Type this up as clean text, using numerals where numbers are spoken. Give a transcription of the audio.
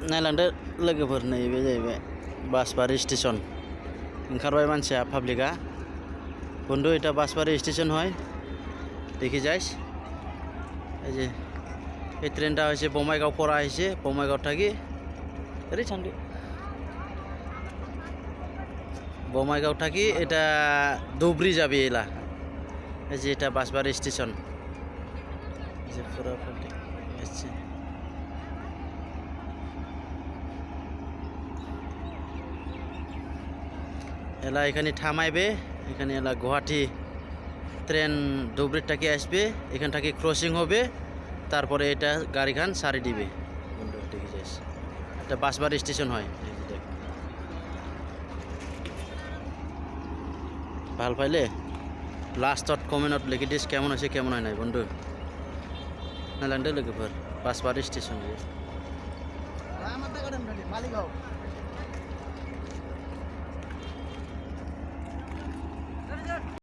नायलांदो लोगोफोर नैबे जाहैबाय बासबारि स्टेशन ओंखारबाय मानसिया पाब्लिकआ बंधु এটা বাসবাড়ি স্টেশন হয় দেখি যাইস এই যে এই ট্রেনটা হয়েছে বঙ্গাইগাঁও পড়া হয়েছে বঙ্গাইগাঁও থাকি আরে ছান্ডি বঙ্গাইগাঁও থাকি এটা ধুবড়ি যাবে এলা এই যে এটা বাসবাড়ি স্টেশন এই যে পুরো পাবলিক আসছে এলা এখানে থামাইবে এখানে এলা গুয়াহাটি ট্রেন ধুবড়ির থেকে আসবে এখান থেকে ক্রসিং হবে তারপরে এটা গাড়িখান সারি দিবে বন্ধু দেখে যাইস এটা বাসবাড়ি স্টেশন হয় এই যে দেখ ভাল পাইলে লাস্টত কমেন্টত লিখি দিস কেমন আছে কেমন হয় নাই বন্ধু নালান্ডে লোকফोर বাসবাড়ি স্টেশন